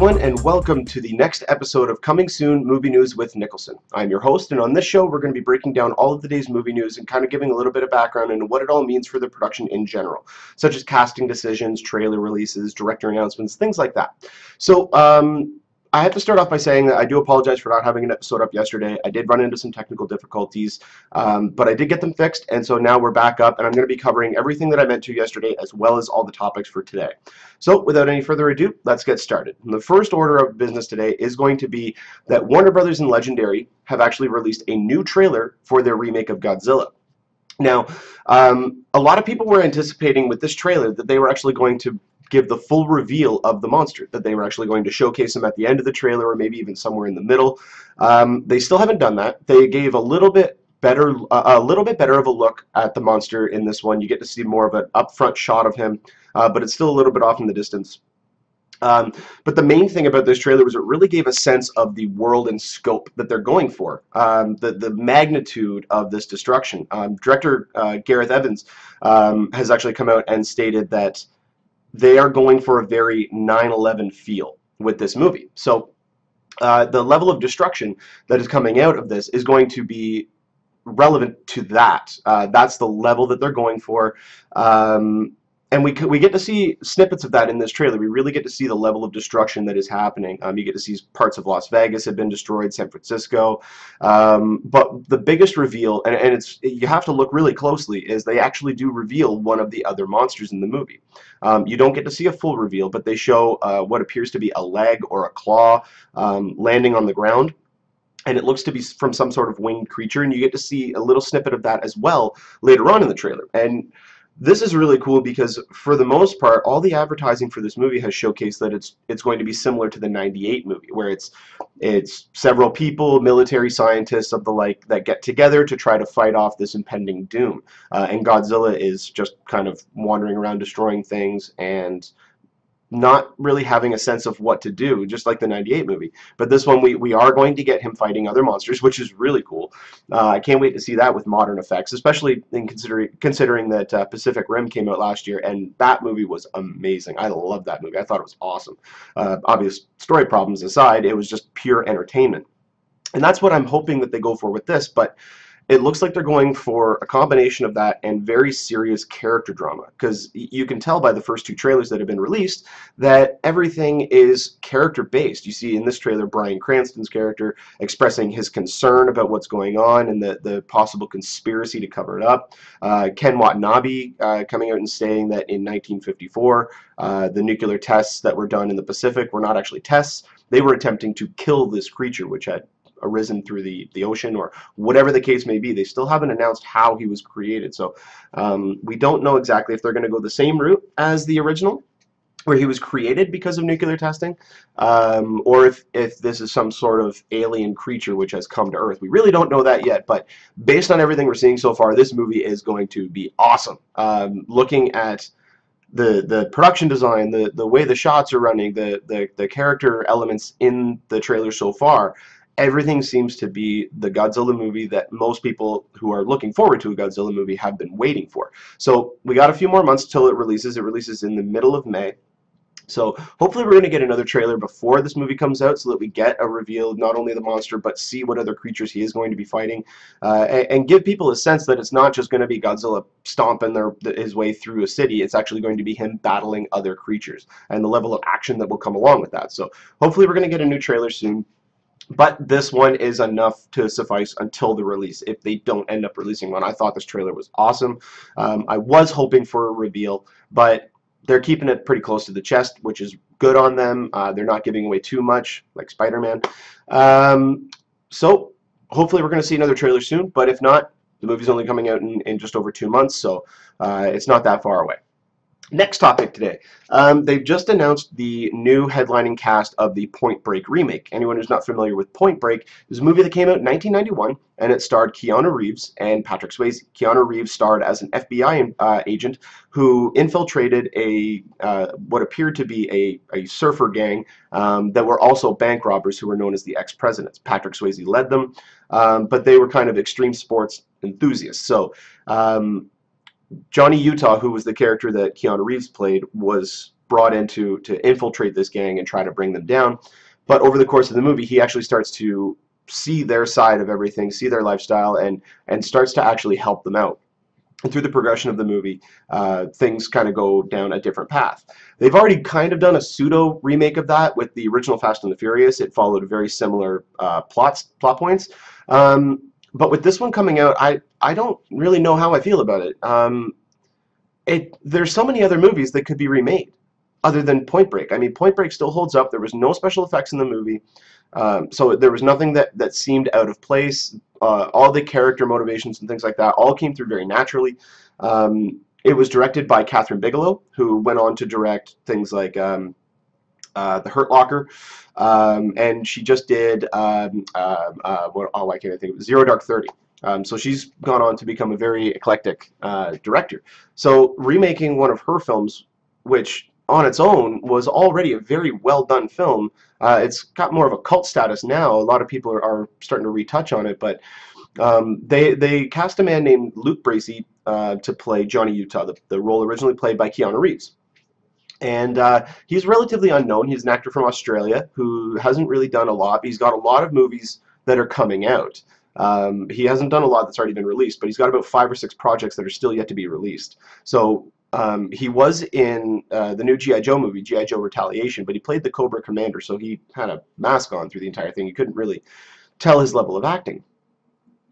everyone, and welcome to the next episode of Coming Soon Movie News with Nicholson. I'm your host, and on this show we're going to be breaking down all of the day's movie news and kind of giving a little bit of background into what it all means for the production in general, such as casting decisions, trailer releases, director announcements, things like that. So, I have to start off by saying that I do apologize for not having an episode up yesterday. I did run into some technical difficulties, but I did get them fixed, and so now we're back up, and I'm going to be covering everything that I meant to yesterday, as well as all the topics for today. So, without any further ado, let's get started. And the first order of business today is going to be that Warner Brothers and Legendary have actually released a new trailer for their remake of Godzilla. Now, a lot of people were anticipating with this trailer that they were actually going to give the full reveal of the monster, that they were actually going to showcase him at the end of the trailer or maybe even somewhere in the middle. They still haven't done that. They gave a little bit better of a look at the monster in this one. You get to see more of an upfront shot of him, but it's still a little bit off in the distance. But the main thing about this trailer was it really gave a sense of the world and scope that they're going for, the magnitude of this destruction. Director Gareth Evans has actually come out and stated that they are going for a very 9/11 feel with this movie. So the level of destruction that is coming out of this is going to be relevant to that. That's the level that they're going for. And we get to see snippets of that in this trailer. We really get to see the level of destruction that is happening. You get to see parts of Las Vegas have been destroyed, San Francisco. But the biggest reveal, and you have to look really closely, is they actually do reveal one of the other monsters in the movie. You don't get to see a full reveal, but they show what appears to be a leg or a claw landing on the ground. And it looks to be from some sort of winged creature, and you get to see a little snippet of that as well later on in the trailer. And this is really cool because, for the most part, all the advertising for this movie has showcased that it's going to be similar to the '98 movie, where it's several people, military scientists of the like, that get together to try to fight off this impending doom. And Godzilla is just kind of wandering around destroying things and not really having a sense of what to do, just like the '98 movie. But this one, we are going to get him fighting other monsters, which is really cool. I can't wait to see that with modern effects, especially in considering that Pacific Rim came out last year, and that movie was amazing. I love that movie. I thought it was awesome. Obvious story problems aside, it was just pure entertainment. And that's what I'm hoping that they go for with this, but it looks like they're going for a combination of that and very serious character drama, because you can tell by the first two trailers that have been released that everything is character-based. You see in this trailer Bryan Cranston's character expressing his concern about what's going on and the possible conspiracy to cover it up. Ken Watanabe coming out and saying that in 1954 the nuclear tests that were done in the Pacific were not actually tests. They were attempting to kill this creature which had arisen through the ocean, or whatever the case may be. They still haven't announced how he was created, so we don't know exactly if they're going to go the same route as the original, where he was created because of nuclear testing, or if this is some sort of alien creature which has come to Earth. We really don't know that yet, but based on everything we're seeing so far, this movie is going to be awesome. Looking at the production design, the way the shots are running, the character elements in the trailer so far, everything seems to be the Godzilla movie that most people who are looking forward to a Godzilla movie have been waiting for. So we got a few more months till it releases. It releases in the middle of May. So hopefully we're going to get another trailer before this movie comes out so that we get a reveal, not only the monster, but see what other creatures he is going to be fighting, and give people a sense that it's not just going to be Godzilla stomping his way through a city. It's actually going to be him battling other creatures, and the level of action that will come along with that. So hopefully we're going to get a new trailer soon. But this one is enough to suffice until the release, if they don't end up releasing one. I thought this trailer was awesome. I was hoping for a reveal, but they're keeping it pretty close to the chest, which is good on them. They're not giving away too much, like Spider-Man. So hopefully we're going to see another trailer soon, but if not, the movie's only coming out in just over 2 months, so it's not that far away. Next topic today. They've just announced the new headlining cast of the Point Break remake. Anyone who's not familiar with Point Break, is a movie that came out in 1991, and it starred Keanu Reeves and Patrick Swayze. Keanu Reeves starred as an FBI agent who infiltrated what appeared to be a surfer gang that were also bank robbers who were known as the ex-presidents. Patrick Swayze led them, but they were kind of extreme sports enthusiasts. So Johnny Utah, who was the character that Keanu Reeves played, was brought in to infiltrate this gang and try to bring them down. But over the course of the movie, he actually starts to see their side of everything, see their lifestyle, and starts to actually help them out. And through the progression of the movie, things kind of go down a different path. They've already kind of done a pseudo remake of that with the original Fast and the Furious. It followed very similar plot points. But with this one coming out, I don't really know how I feel about it. There's so many other movies that could be remade other than Point Break. I mean, Point Break still holds up. There was no special effects in the movie. So there was nothing that seemed out of place. All the character motivations and things like that all came through very naturally. It was directed by Catherine Bigelow, who went on to direct things like The Hurt Locker, and she just did I can't think of it, Zero Dark 30. So she's gone on to become a very eclectic director. So remaking one of her films, which on its own was already a very well done film. It's got more of a cult status now. A lot of people are starting to retouch on it, but they cast a man named Luke Bracey to play Johnny Utah, the role originally played by Keanu Reeves. And he's relatively unknown. He's an actor from Australia who hasn't really done a lot. He's got a lot of movies that are coming out. He hasn't done a lot that's already been released, but he's got about 5 or 6 projects that are still yet to be released. So he was in the new G.I. Joe movie, G.I. Joe Retaliation, but he played the Cobra Commander, so he had a mask on through the entire thing. You couldn't really tell his level of acting.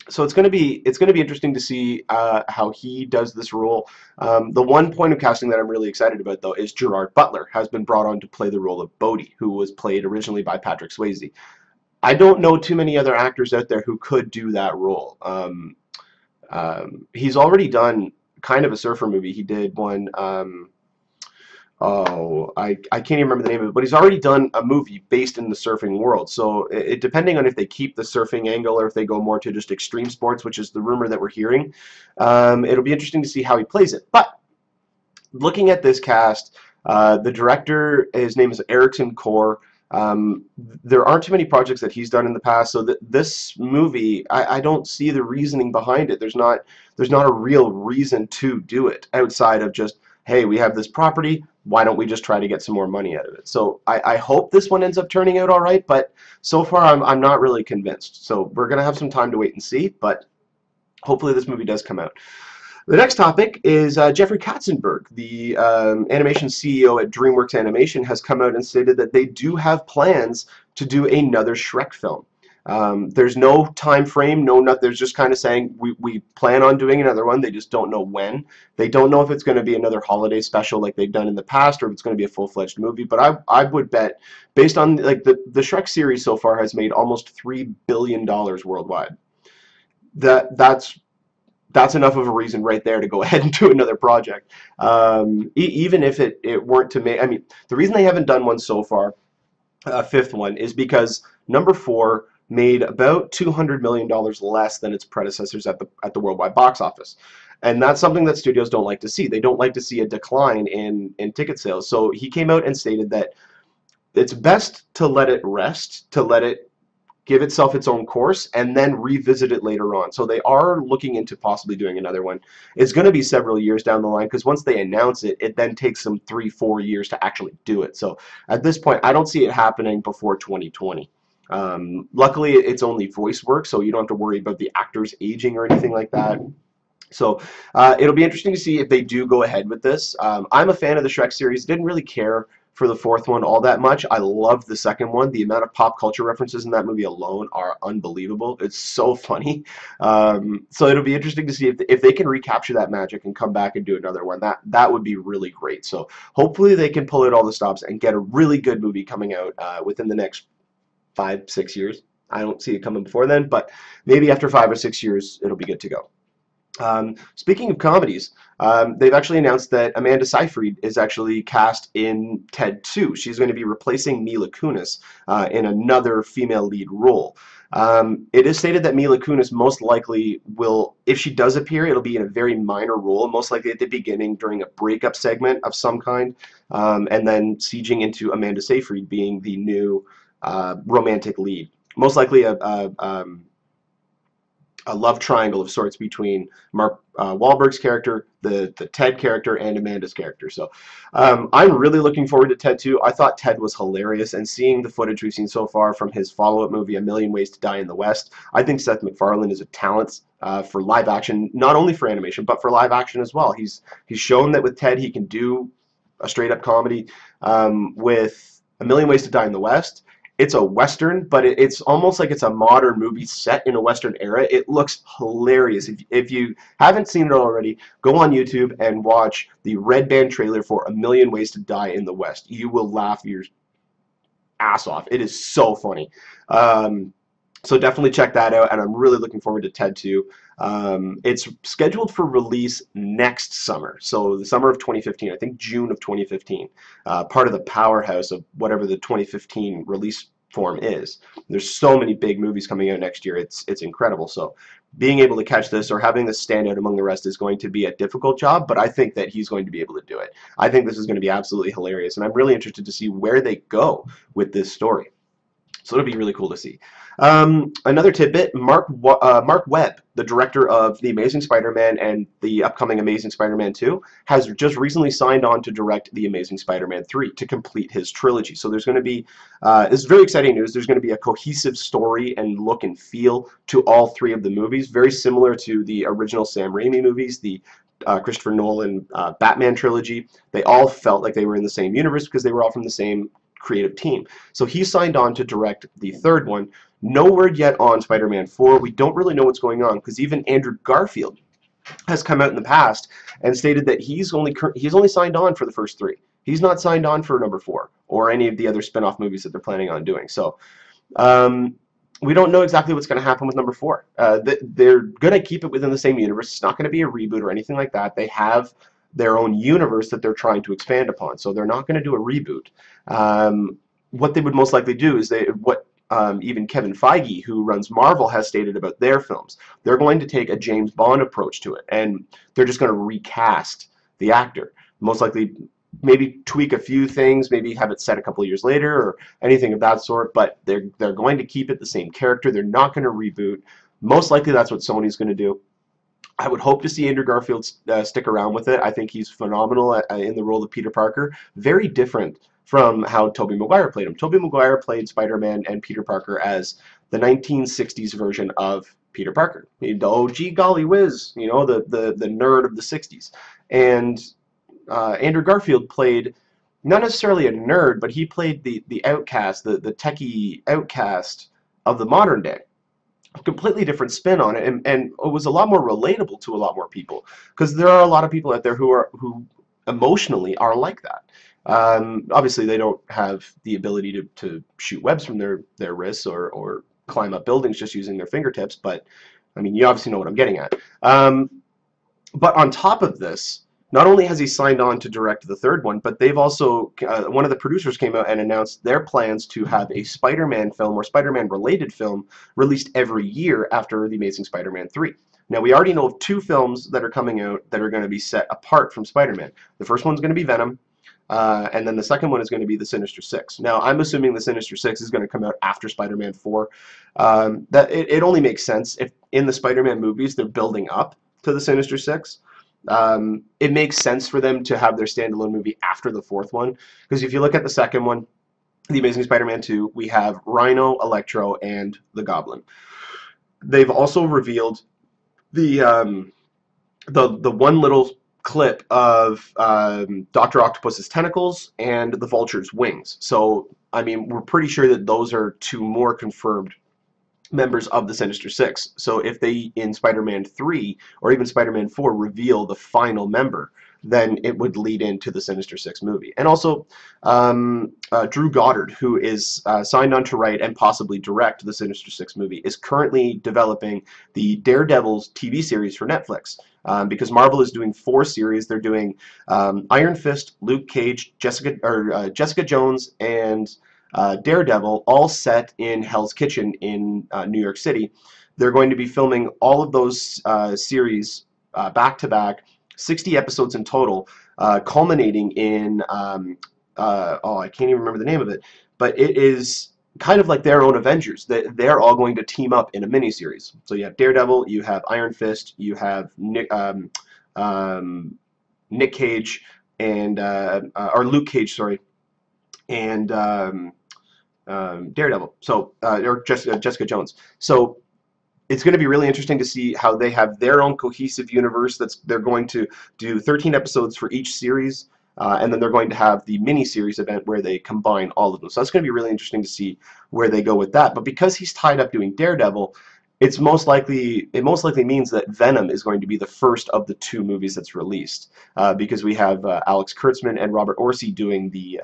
So it's going to be interesting to see how he does this role. The one point of casting that I'm really excited about, though, is Gerard Butler has been brought on to play the role of Bodhi, who was played originally by Patrick Swayze. I don't know too many other actors out there who could do that role. He's already done kind of a surfer movie. He did one. I can't even remember the name of it, but he's already done a movie based in the surfing world. So depending on if they keep the surfing angle or if they go more to just extreme sports, which is the rumor that we're hearing, it'll be interesting to see how he plays it. But looking at this cast, the director, his name is Erickson Core. There aren't too many projects that he's done in the past, so this movie, I don't see the reasoning behind it. There's not a real reason to do it outside of just, hey, we have this property, why don't we just try to get some more money out of it? So I hope this one ends up turning out all right, but so far I'm not really convinced. So we're going to have some time to wait and see, but hopefully this movie does come out. The next topic is Jeffrey Katzenberg, the animation CEO at DreamWorks Animation, has come out and stated that they do have plans to do another Shrek film. There's no time frame, they're just kind of saying we plan on doing another one. They just don't know when. They don't know if it's going to be another holiday special like they've done in the past, or if it's going to be a full-fledged movie. But I would bet, based on like the Shrek series so far has made almost $3 billion worldwide. That's enough of a reason right there to go ahead and do another project. Even if it weren't to make, I mean, the reason they haven't done one so far, a fifth one, is because number 4 made about $200 million less than its predecessors at the worldwide box office. And that's something that studios don't like to see. They don't like to see a decline in ticket sales. So he came out and stated that it's best to let it rest, to let it give itself its own course, and then revisit it later on. So they are looking into possibly doing another one. It's going to be several years down the line, because once they announce it, it then takes them 3-4 years to actually do it. So at this point, I don't see it happening before 2020. Luckily, it's only voice work, so you don't have to worry about the actors aging or anything like that. So it'll be interesting to see if they do go ahead with this. I'm a fan of the Shrek series. Didn't really care for the fourth one all that much. I loved the second one. The amount of pop culture references in that movie alone are unbelievable. It's so funny. So it'll be interesting to see if they can recapture that magic and come back and do another one. That would be really great. So hopefully they can pull out all the stops and get a really good movie coming out within the next 5-6 years. I don't see it coming before then, but maybe after 5 or 6 years it'll be good to go. Speaking of comedies, they've actually announced that Amanda Seyfried is actually cast in Ted 2. She's going to be replacing Mila Kunis in another female lead role. It is stated that Mila Kunis most likely will, if she does appear, it'll be in a very minor role, most likely at the beginning during a breakup segment of some kind, and then sieging into Amanda Seyfried being the new romantic lead. Most likely a a love triangle of sorts between Mark Wahlberg's character, the Ted character, and Amanda's character. So I'm really looking forward to Ted 2. I thought Ted was hilarious, and seeing the footage we've seen so far from his follow-up movie, A Million Ways to Die in the West, I think Seth MacFarlane is a talent for live action, not only for animation, but for live action as well. He's shown that with Ted he can do a straight-up comedy. With A Million Ways to Die in the West, it's a Western, but it's almost like it's a modern movie set in a Western era. It looks hilarious. If you haven't seen it already, go on YouTube and watch the red band trailer for A Million Ways to Die in the West. You will laugh your ass off. It is so funny. So definitely check that out, and I'm really looking forward to Ted 2. It's scheduled for release next summer, so the summer of 2015, I think June of 2015, part of the powerhouse of whatever the 2015 release form is. There's so many big movies coming out next year, it's incredible. So being able to catch this or having this stand out among the rest is going to be a difficult job, but I think that he's going to be able to do it. I think this is going to be absolutely hilarious, and I'm really interested to see where they go with this story. So it'll be really cool to see. Another tidbit, Mark Webb, the director of The Amazing Spider-Man and the upcoming Amazing Spider-Man 2, has just recently signed on to direct The Amazing Spider-Man 3 to complete his trilogy. So there's going to be, this is very exciting news, there's going to be a cohesive story and look and feel to all three of the movies, very similar to the original Sam Raimi movies, the Christopher Nolan Batman trilogy. They all felt like they were in the same universe because they were all from the same creative team. So he signed on to direct the third one. No word yet on Spider-Man 4. We don't really know what's going on because even Andrew Garfield has come out in the past and stated that he's only signed on for the first three. He's not signed on for number 4 or any of the other spin-off movies that they're planning on doing. So we don't know exactly what's going to happen with number 4. They're going to keep it within the same universe. It's not going to be a reboot or anything like that. They have their own universe that they're trying to expand upon, so they're not going to do a reboot. What they would most likely do is even Kevin Feige, who runs Marvel, has stated about their films. They're going to take a James Bond approach to it, and they're just going to recast the actor. Most likely, maybe tweak a few things, maybe have it set a couple of years later, or anything of that sort. But they're going to keep it the same character. They're not going to reboot. Most likely, that's what Sony's going to do. I would hope to see Andrew Garfield stick around with it. I think he's phenomenal in the role of Peter Parker. Very different from how Tobey Maguire played him. Tobey Maguire played Spider-Man and Peter Parker as the 1960s version of Peter Parker. Oh, gee golly whiz, you know, the nerd of the 60s. And Andrew Garfield played not necessarily a nerd, but he played the outcast, the techie outcast of the modern day. A completely different spin on it, and it was a lot more relatable to a lot more people, because there are a lot of people out there who emotionally are like that. Obviously, they don't have the ability to shoot webs from their wrists or climb up buildings just using their fingertips, but I mean, you obviously know what I'm getting at. But on top of this, not only has he signed on to direct the third one, but they've also, one of the producers came out and announced their plans to have a Spider-Man film or Spider-Man related film released every year after The Amazing Spider-Man 3. Now, we already know of 2 films that are coming out that are going to be set apart from Spider-Man. The first one's going to be Venom, and then the second one is going to be the Sinister Six. Now, I'm assuming the Sinister Six is going to come out after Spider-Man 4. That it only makes sense if in the Spider-Man movies they're building up to the Sinister Six. It makes sense for them to have their standalone movie after the 4th one, because if you look at the second one, The Amazing Spider-Man 2, we have Rhino, Electro, and the Goblin. They've also revealed the one little clip of Dr. Octopus's tentacles and the Vulture's wings. So, I mean, we're pretty sure that those are 2 more confirmed members of the Sinister Six. So if they, in Spider-Man 3 or even Spider-Man 4, reveal the final member, then it would lead into the Sinister Six movie. And also, Drew Goddard, who is signed on to write and possibly direct the Sinister Six movie, is currently developing the Daredevil's TV series for Netflix. Because Marvel is doing 4 series. They're doing Iron Fist, Luke Cage, Jessica Jones, and Daredevil, all set in Hell's Kitchen in New York City. They're going to be filming all of those series back to back, 60 episodes in total, culminating in, oh, I can't even remember the name of it, but it is kind of like their own Avengers. They're all going to team up in a miniseries. So you have Daredevil, you have Iron Fist, you have um, Nick Cage, and or Luke Cage, sorry, and Daredevil. So or Jessica Jones. So it's going to be really interesting to see how they have their own cohesive universe. They're going to do 13 episodes for each series, and then they're going to have the mini-series event where they combine all of them. So that's going to be really interesting to see where they go with that. But because he's tied up doing Daredevil, it most likely means that Venom is going to be the first of the two movies that's released, because we have Alex Kurtzman and Robert Orci doing the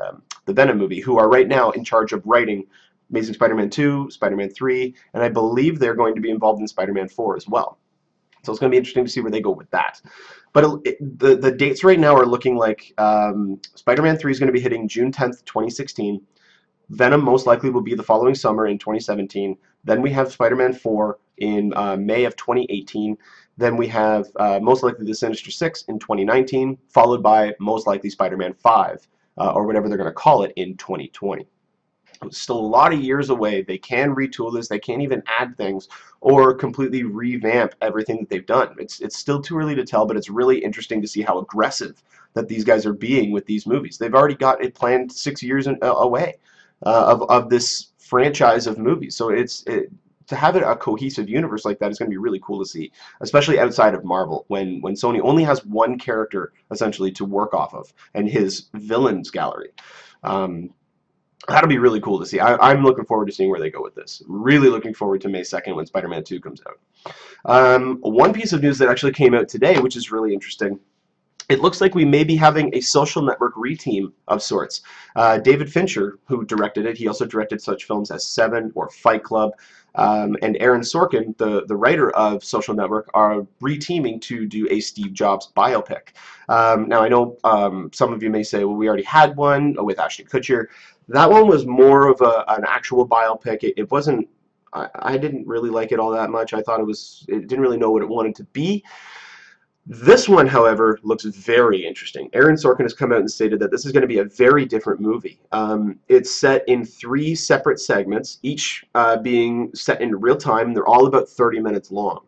Venom movie, who are right now in charge of writing Amazing Spider-Man 2, Spider-Man 3, and I believe they're going to be involved in Spider-Man 4 as well. So it's going to be interesting to see where they go with that. But the dates right now are looking like Spider-Man 3 is going to be hitting June 10th, 2016. Venom most likely will be the following summer in 2017. Then we have Spider-Man 4 in May of 2018. Then we have most likely the Sinister Six in 2019, followed by most likely Spider-Man 5, or whatever they're going to call it, in 2020. It's still a lot of years away. They can retool this. They can't even add things or completely revamp everything that they've done. It's still too early to tell, but it's really interesting to see how aggressive that these guys are being with these movies. They've already got it planned 6 years away of this franchise of movies. So to have a cohesive universe like that is going to be really cool to see, especially outside of Marvel, when Sony only has one character essentially to work off of and his villains gallery. That'll be really cool to see. I'm looking forward to seeing where they go with this. Really looking forward to May 2nd when Spider-Man 2 comes out. One piece of news that actually came out today, which is really interesting, it looks like we may be having a Social Network reteam of sorts. David Fincher, who directed it, he also directed such films as Seven or Fight Club, and Aaron Sorkin, the writer of Social Network, are reteaming to do a Steve Jobs biopic. Now, I know some of you may say, well, we already had one with Ashton Kutcher. That one was more of an actual biopic. It wasn't, I didn't really like it all that much. I thought it didn't really know what it wanted to be. This one, however, looks very interesting. Aaron Sorkin has come out and stated that this is going to be a very different movie. It's set in 3 separate segments, each being set in real time. They're all about 30 minutes long.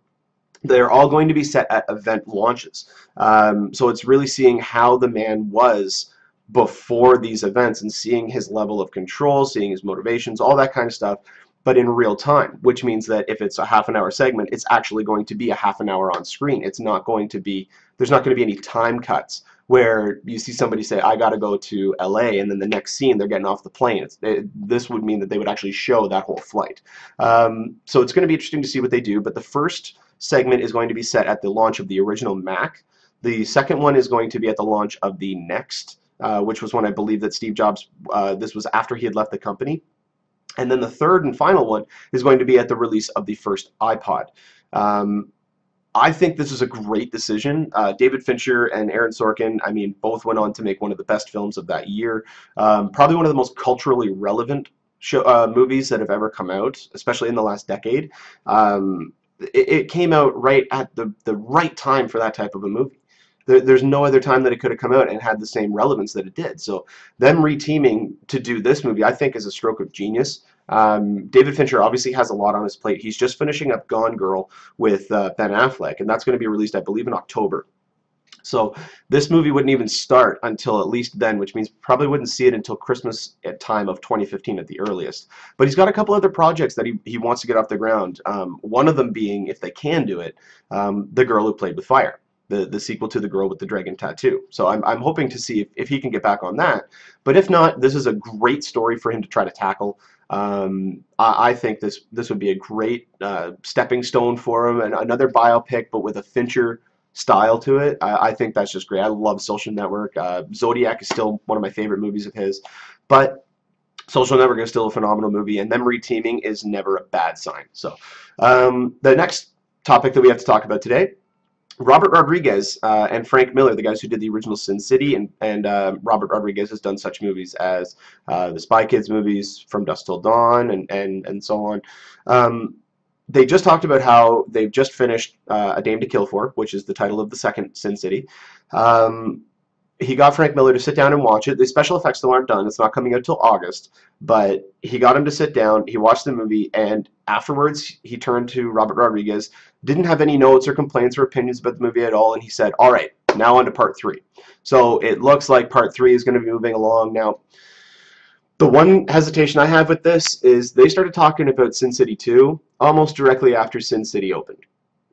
They're all going to be set at event launches. So it's really seeing how the man was before these events and seeing his level of control, seeing his motivations, all that kind of stuff, but in real time, which means that if it's a half-an-hour segment, it's actually going to be a half an hour on screen. It's not going to be, there's not going to be any time cuts where you see somebody say, I got to go to LA, and then the next scene they're getting off the plane. This would mean that they would actually show that whole flight. So it's going to be interesting to see what they do, but the first segment is going to be set at the launch of the original Mac. The second one is going to be at the launch of the Next, which was when I believe that Steve Jobs, this was after he had left the company. And then the third and final one is going to be at the release of the first iPod. I think this is a great decision. David Fincher and Aaron Sorkin, I mean, both went on to make one of the best films of that year. Probably one of the most culturally relevant movies that have ever come out, especially in the last decade. It came out right at the right time for that type of a movie. There's no other time that it could have come out and had the same relevance that it did. So them reteaming to do this movie, I think, is a stroke of genius. David Fincher obviously has a lot on his plate. He's just finishing up Gone Girl with Ben Affleck, and that's going to be released, I believe, in October. So this movie wouldn't even start until at least then, which means probably wouldn't see it until Christmas at time of 2015 at the earliest. But he's got a couple other projects that he wants to get off the ground. One of them being, if they can do it, The Girl Who Played with Fire. The sequel to The Girl with the Dragon Tattoo. So I'm hoping to see if he can get back on that. But if not, this is a great story for him to try to tackle. I think this would be a great stepping stone for him, and another biopic, but with a Fincher style to it. I think that's just great. I love Social Network. Zodiac is still one of my favorite movies of his, but Social Network is still a phenomenal movie, and them reteaming is never a bad sign. So the next topic that we have to talk about today, Robert Rodriguez and Frank Miller, the guys who did the original Sin City, and Robert Rodriguez has done such movies as the Spy Kids movies, From Dusk Till Dawn, and so on. They just talked about how they've just finished A Dame to Kill For, which is the title of the second Sin City. he got Frank Miller to sit down and watch it. The special effects still aren't done. It's not coming out till August, but he got him to sit down. He watched the movie, and afterwards he turned to Robert Rodriguez, didn't have any notes or complaints or opinions about the movie at all, and he said, all right, now on to part three. So it looks like part three is going to be moving along now. The one hesitation I have with this is they started talking about Sin City 2 almost directly after Sin City opened.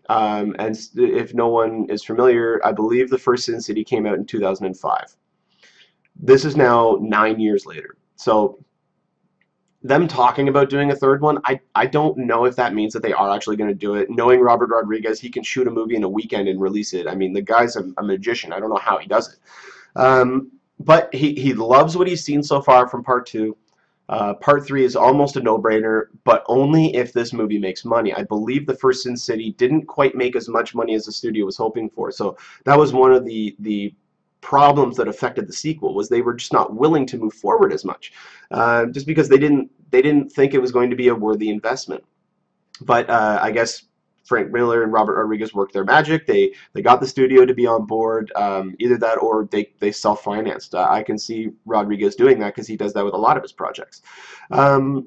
And if no one is familiar, I believe the first Sin City came out in 2005. This is now 9 years later. So them talking about doing a third one, I don't know if that means that they are actually going to do it. Knowing Robert Rodriguez, he can shoot a movie in a weekend and release it. I mean, the guy's a magician. I don't know how he does it. But he loves what he's seen so far from part two. Part three is almost a no-brainer, but only if this movie makes money. I believe the first Sin City didn't quite make as much money as the studio was hoping for, so that was one of the problems that affected the sequel, was they were just not willing to move forward as much, just because they didn't think it was going to be a worthy investment. But I guess Frank Miller and Robert Rodriguez worked their magic. They got the studio to be on board. Either that or they self-financed. I can see Rodriguez doing that because he does that with a lot of his projects. I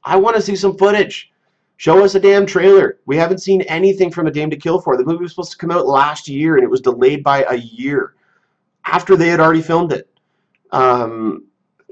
want to see some footage. Show us a damn trailer. We haven't seen anything from A Dame to Kill For. The movie was supposed to come out last year, and it was delayed by a year after they had already filmed it.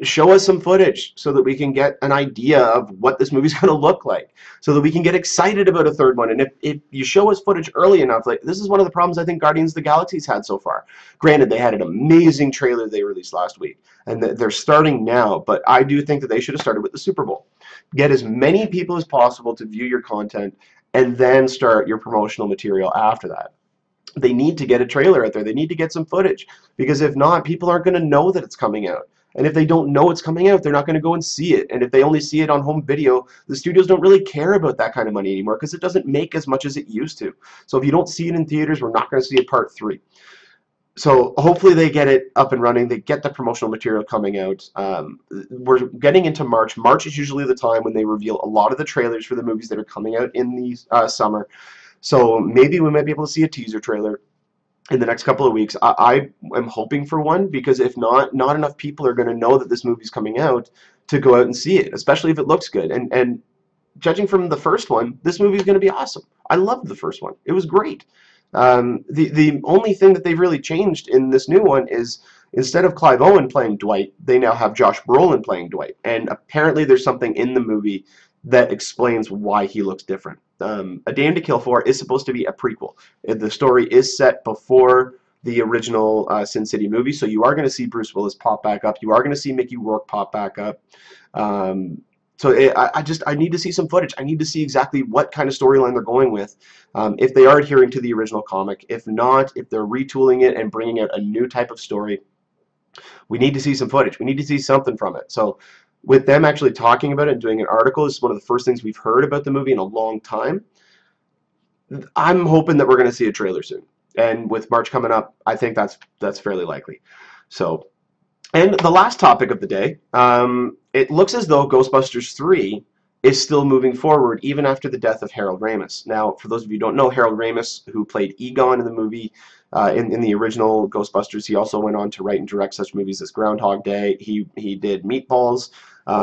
Show us some footage so that we can get an idea of what this movie's going to look like, so that we can get excited about a third one. And if you show us footage early enough, like, this is one of the problems I think Guardians of the Galaxy's had so far. Granted, they had an amazing trailer they released last week, and they're starting now, but I do think that they should have started with the Super Bowl. Get as many people as possible to view your content, and then start your promotional material after that. They need to get a trailer out there. They need to get some footage, because if not, people aren't going to know that it's coming out. And if they don't know it's coming out, they're not going to go and see it. And if they only see it on home video, the studios don't really care about that kind of money anymore, because it doesn't make as much as it used to. So if you don't see it in theaters, we're not going to see a part three. So hopefully they get it up and running. They get the promotional material coming out. We're getting into March. March is usually the time when they reveal a lot of the trailers for the movies that are coming out in the summer. So maybe we might be able to see a teaser trailer in the next couple of weeks. I am hoping for one, because if not enough people are going to know that this movie's coming out to go out and see it, especially if it looks good. And judging from the first one, this movie is going to be awesome. I loved the first one. It was great. The only thing that they've really changed in this new one is, instead of Clive Owen playing Dwight, they now have Josh Brolin playing Dwight. And apparently there's something in the movie that explains why he looks different. A Dame to Kill For is supposed to be a prequel. The story is set before the original Sin City movie, so you are going to see Bruce Willis pop back up. You are going to see Mickey Rourke pop back up. I need to see some footage. I need to see exactly what kind of storyline they're going with, if they are adhering to the original comic. If not, if they're retooling it and bringing out a new type of story, we need to see some footage. We need to see something from it. So with them actually talking about it and doing an article, this is one of the first things we've heard about the movie in a long time. I'm hoping that we're going to see a trailer soon. And with March coming up, I think that's fairly likely. So, and the last topic of the day, it looks as though Ghostbusters 3 is still moving forward even after the death of Harold Ramis. Now, for those of you who don't know, Harold Ramis, who played Egon in the movie, in the original Ghostbusters, he also went on to write and direct such movies as Groundhog Day. He did Meatballs.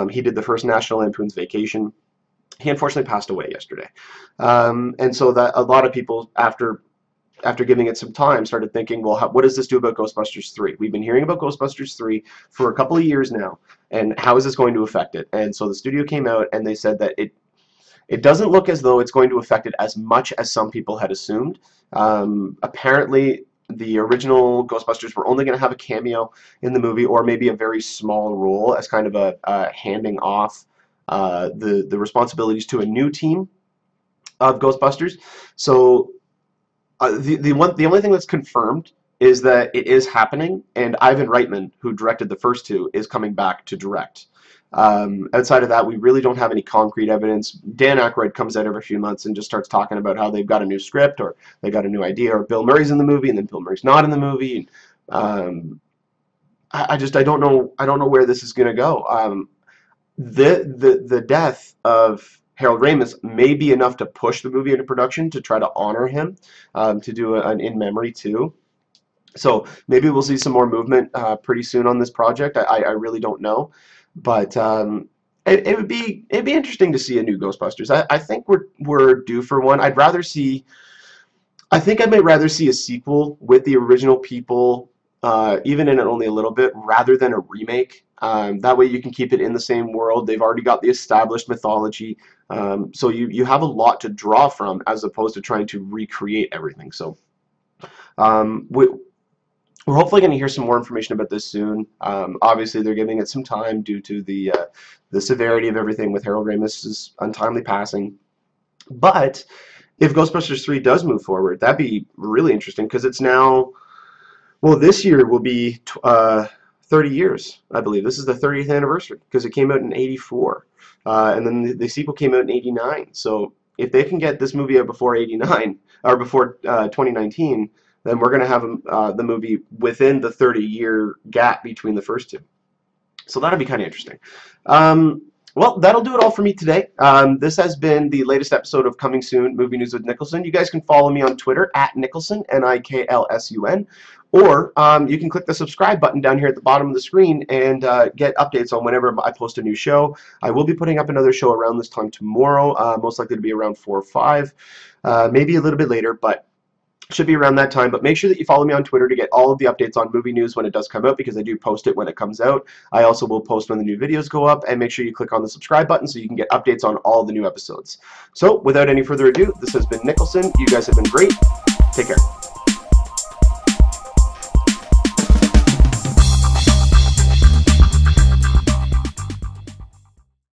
He did the first National Lampoon's Vacation. He unfortunately passed away yesterday. And so that a lot of people, after giving it some time, started thinking, well, what does this do about Ghostbusters 3? We've been hearing about Ghostbusters 3 for a couple of years now, and how is this going to affect it? And so the studio came out and they said that it doesn't look as though it's going to affect it as much as some people had assumed. Apparently, the original Ghostbusters were only going to have a cameo in the movie, or maybe a very small role as kind of a handing off the responsibilities to a new team of Ghostbusters. So the only thing that's confirmed is that it is happening, and Ivan Reitman, who directed the first two, is coming back to direct. Outside of that, we really don't have any concrete evidence. Dan Aykroyd comes out every few months and just starts talking about how they've got a new script, or they got a new idea, or Bill Murray's in the movie and then Bill Murray's not in the movie. I don't know where this is going to go. The death of Harold Ramis may be enough to push the movie into production to try to honor him, to do an in memory too. So maybe we'll see some more movement pretty soon on this project. I really don't know, but it'd be interesting to see a new Ghostbusters. I think we're due for one. I think I might rather see a sequel with the original people, even in it only a little bit, rather than a remake. That way you can keep it in the same world. They've already got the established mythology, so you have a lot to draw from as opposed to trying to recreate everything. So we're hopefully going to hear some more information about this soon. Obviously, they're giving it some time due to the severity of everything with Harold Ramis's untimely passing. But if Ghostbusters 3 does move forward, that'd be really interesting because it's now, well, this year will be 30 years, I believe. This is the 30th anniversary because it came out in '84. And then the sequel came out in '89. So if they can get this movie out before '89 or before 2019, then we're going to have the movie within the 30-year gap between the first two. So that'll be kind of interesting. Well, that'll do it all for me today. This has been the latest episode of Coming Soon Movie News with Nicholson. You guys can follow me on Twitter at Nicholson, Niklsun, or you can click the subscribe button down here at the bottom of the screen and get updates on whenever I post a new show. I will be putting up another show around this time tomorrow, most likely to be around 4 or 5, maybe a little bit later, but should be around that time. But make sure that you follow me on Twitter to get all of the updates on movie news when it does come out, because I do post it when it comes out. I also will post when the new videos go up, and make sure you click on the subscribe button so you can get updates on all the new episodes. So without any further ado, this has been Nicholson. You guys have been great. Take care.